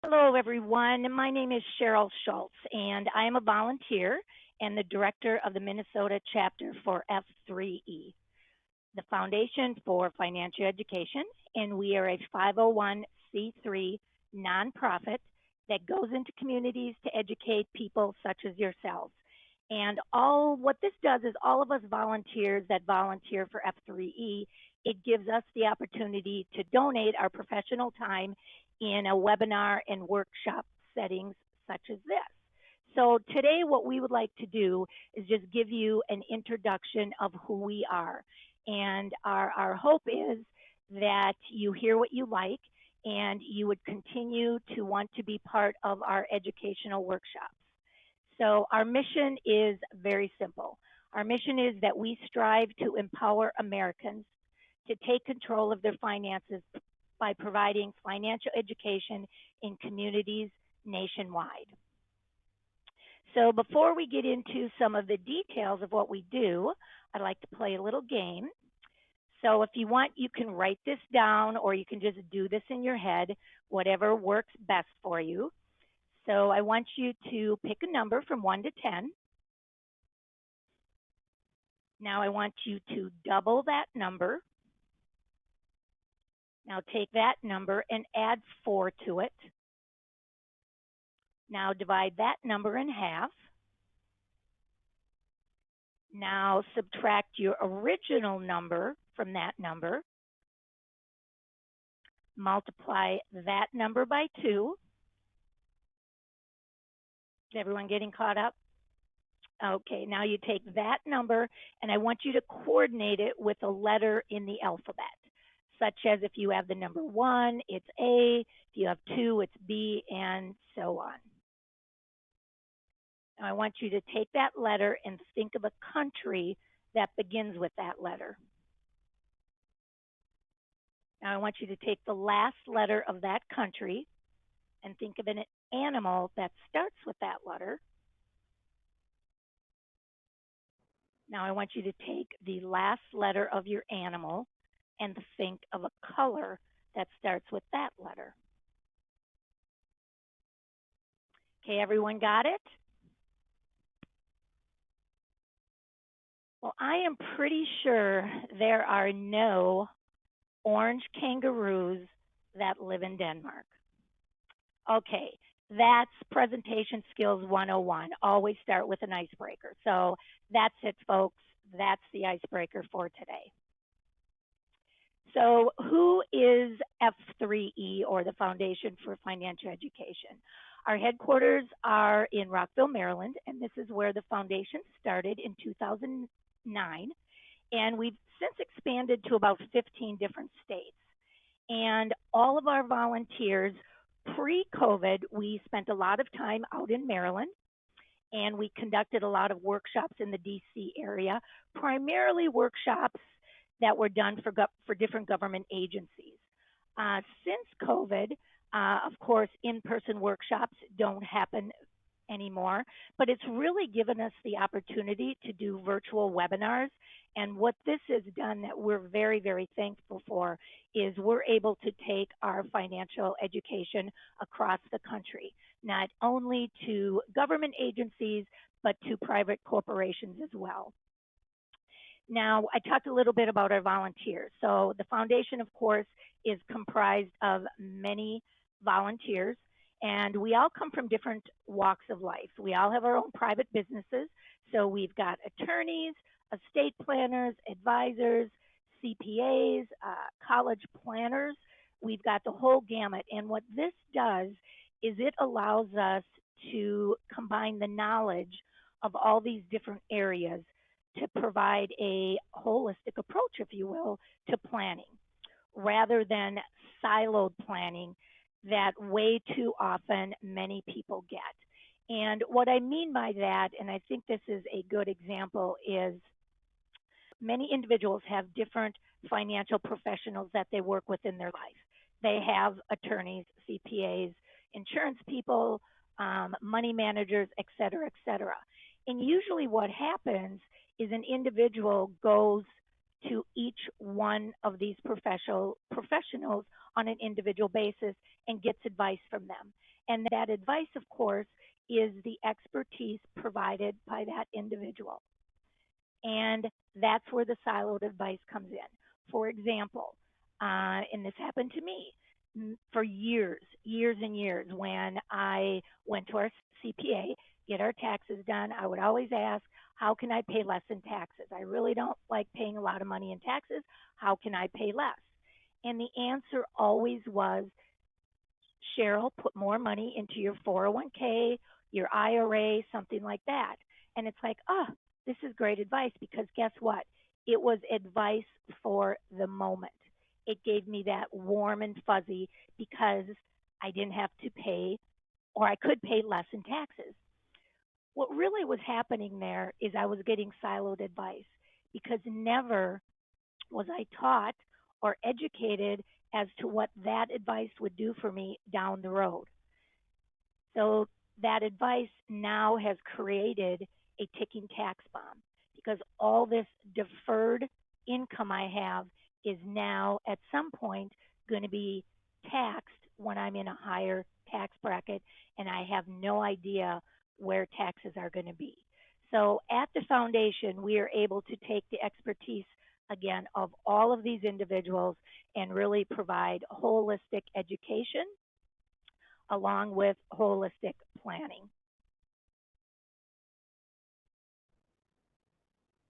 Hello, everyone. My name is Sharyl Schultz, and I am a volunteer and the director of the Minnesota chapter for F3E, the Foundation for Financial Education, and we are a 501c3 nonprofit that goes into communities to educate people such as yourselves. And all what this does is all of us volunteers that volunteer for F3E, it gives us the opportunity to donate our professional time in a webinar and workshop settings such as this. So today what we would like to do is just give you an introduction of who we are. And our hope is that you hear what you like and you would continue to want to be part of our educational workshops. So our mission is very simple. Our mission is that we strive to empower Americans to take control of their finances by providing financial education in communities nationwide. So before we get into some of the details of what we do, I'd like to play a little game. So if you want, you can write this down or you can just do this in your head, whatever works best for you. So I want you to pick a number from 1 to 10. Now I want you to double that number. Now take that number and add 4 to it. Now divide that number in half. Now subtract your original number from that number. Multiply that number by 2. Is everyone getting caught up? Okay, now you take that number and I want you to coordinate it with a letter in the alphabet, such as if you have the number 1, it's A, if you have 2, it's B, and so on. Now I want you to take that letter and think of a country that begins with that letter. Now I want you to take the last letter of that country and think of an animal that starts with that letter. Now I want you to take the last letter of your animal and think of a color that starts with that letter. Okay, everyone got it? Well, I am pretty sure there are no orange kangaroos that live in Denmark. Okay, that's presentation skills 101. Always start with an icebreaker. So that's it, folks. That's the icebreaker for today. So who is F3E, or the Foundation for Financial Education? Our headquarters are in Rockville, Maryland, and this is where the foundation started in 2009. And we've since expanded to about 15 different states. And all of our volunteers, pre-COVID, we spent a lot of time out in Maryland, and we conducted a lot of workshops in the DC area, primarily workshops that were done for different government agencies. Since COVID, of course, in-person workshops don't happen anymore, but it's really given us the opportunity to do virtual webinars. And what this has done that we're very, very thankful for is we're able to take our financial education across the country, not only to government agencies, but to private corporations as well. Now, I talked a little bit about our volunteers. So the foundation, of course, is comprised of many volunteers, and we all come from different walks of life. We all have our own private businesses. So we've got attorneys, estate planners, advisors, CPAs, college planners. We've got the whole gamut. And what this does is it allows us to combine the knowledge of all these different areas to provide a holistic approach, if you will, to planning, rather than siloed planning that way too often many people get. And what I mean by that, and I think this is a good example, is many individuals have different financial professionals that they work with in their life. They have attorneys, CPAs, insurance people, money managers, et cetera, et cetera. And usually what happens is an individual goes to each one of these professionals on an individual basis and gets advice from them. And that advice, of course, is the expertise provided by that individual. And that's where the siloed advice comes in. For example, and this happened to me for years and years, when I went to our CPA, get our taxes done, I would always ask, how can I pay less in taxes? I really don't like paying a lot of money in taxes. How can I pay less? And the answer always was, Sharyl, put more money into your 401k, your IRA, something like that. And it's like, oh, this is great advice, because guess what? It was advice for the moment. It gave me that warm and fuzzy because I didn't have to pay, or I could pay less in taxes. What really was happening there is I was getting siloed advice, because never was I taught or educated as to what that advice would do for me down the road. So that advice now has created a ticking tax bomb, because all this deferred income I have is now at some point going to be taxed when I'm in a higher tax bracket, and I have no idea where taxes are going to be. So at the foundation, we are able to take the expertise again of all of these individuals and really provide holistic education along with holistic planning.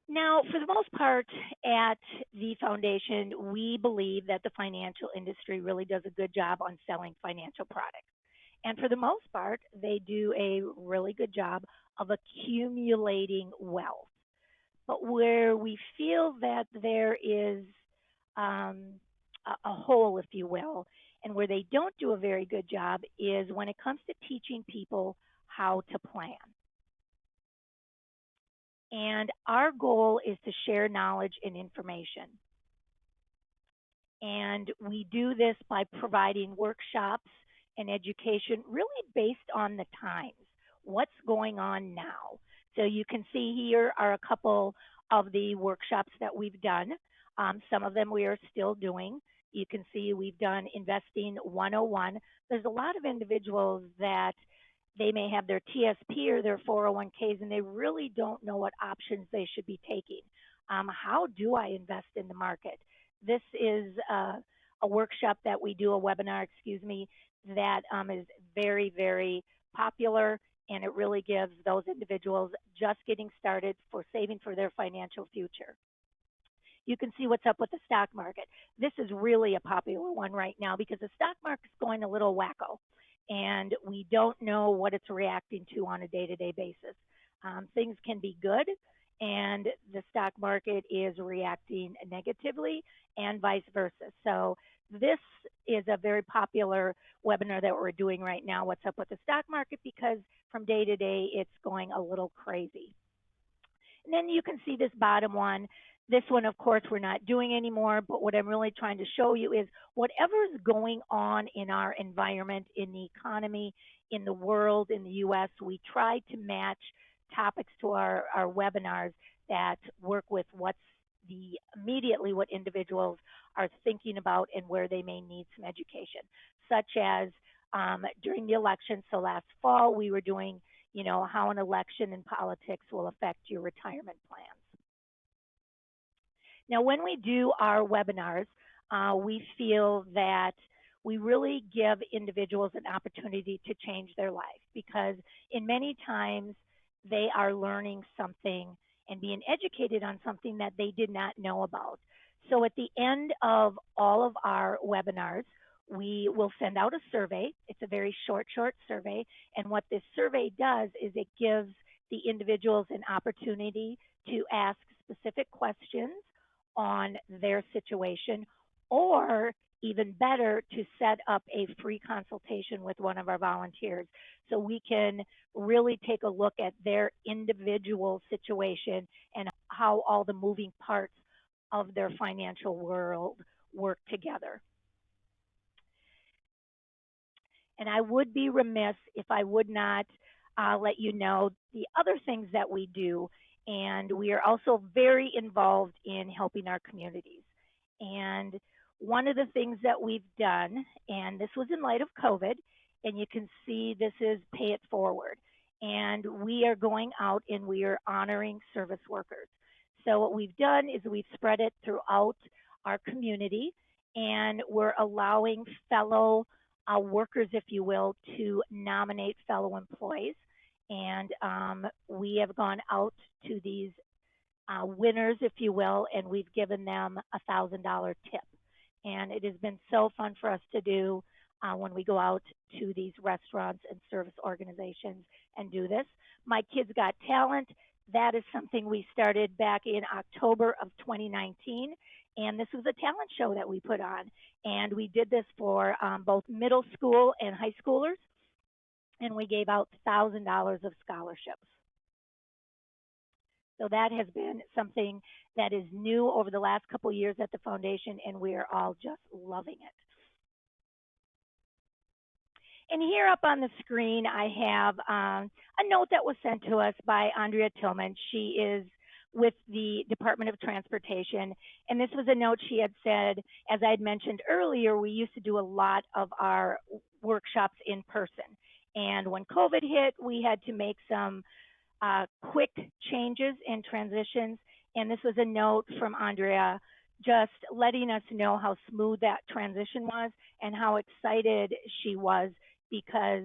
Now, for the most part, at the foundation, we believe that the financial industry really does a good job on selling financial products. And for the most part, they do a really good job of accumulating wealth. But where we feel that there is a hole, if you will, and where they don't do a very good job is when it comes to teaching people how to plan. And our goal is to share knowledge and information. And we do this by providing workshops and education really based on the times, what's going on now. So you can see here are a couple of the workshops that we've done. Some of them we are still doing. You can see we've done Investing 101. There's a lot of individuals that they may have their TSP or their 401ks, and they really don't know what options they should be taking. How do I invest in the market? This is a workshop that we do, a webinar, excuse me, that is very, very popular, and it really gives those individuals just getting started for saving for their financial future. You can see what's up with the stock market. This is really a popular one right now because the stock market's going a little wacko, and we don't know what it's reacting to on a day-to-day basis. Things can be good, and the stock market is reacting negatively, and vice versa. So this is a very popular webinar that we're doing right now, What's Up with the Stock Market, because from day to day, it's going a little crazy. And then you can see this bottom one. This one, of course, we're not doing anymore, but what I'm really trying to show you is whatever is going on in our environment, in the economy, in the world, in the U.S., we try to match topics to our webinars that work with what's immediately what individuals are thinking about and where they may need some education, such as during the election. So last fall, we were doing, how an election in politics will affect your retirement plans. Now, when we do our webinars, we feel that we really give individuals an opportunity to change their life, because in many times they are learning something and being educated on something that they did not know about. So at the end of all of our webinars, we will send out a survey. It's a very short survey. And what this survey does is it gives the individuals an opportunity to ask specific questions on their situation, or even better, to set up a free consultation with one of our volunteers so we can really take a look at their individual situation and how all the moving parts of their financial world work together. And I would be remiss if I would not let you know the other things that we do. And we are also very involved in helping our communities. And one of the things that we've done, and this was in light of COVID, and you can see this is Pay It Forward. And we are going out and we are honoring service workers. So what we've done is we've spread it throughout our community, and we're allowing fellow workers, if you will, to nominate fellow employees. And we have gone out to these winners, if you will, and we've given them $1,000 tip. And it has been so fun for us to do when we go out to these restaurants and service organizations and do this. My Kids Got Talent, that is something we started back in October of 2019. And this was a talent show that we put on. And we did this for both middle school and high schoolers. And we gave out $1,000 of scholarships. So that has been something that is new over the last couple of years at the foundation, and we are all just loving it. And here up on the screen, I have a note that was sent to us by Andrea Tillman. She is with the Department of Transportation. And this was a note she had said, as I had mentioned earlier, we used to do a lot of our workshops in person. And when COVID hit, we had to make some quick changes and transitions. And this was a note from Andrea just letting us know how smooth that transition was and how excited she was, because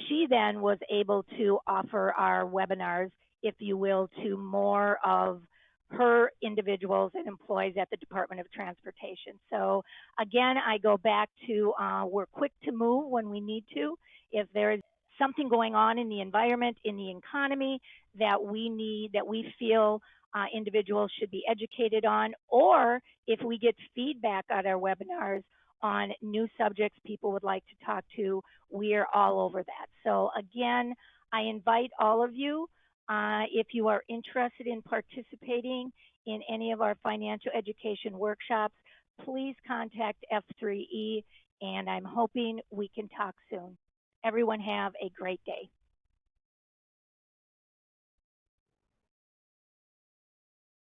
she then was able to offer our webinars, if you will, to more of her individuals and employees at the Department of Transportation. So again, I go back to we're quick to move when we need to. If there is something going on in the environment, in the economy that we feel individuals should be educated on, or if we get feedback at our webinars on new subjects people would like to talk to, we are all over that. So again, I invite all of you, if you are interested in participating in any of our financial education workshops, please contact F3E, and I'm hoping we can talk soon. Everyone have a great day.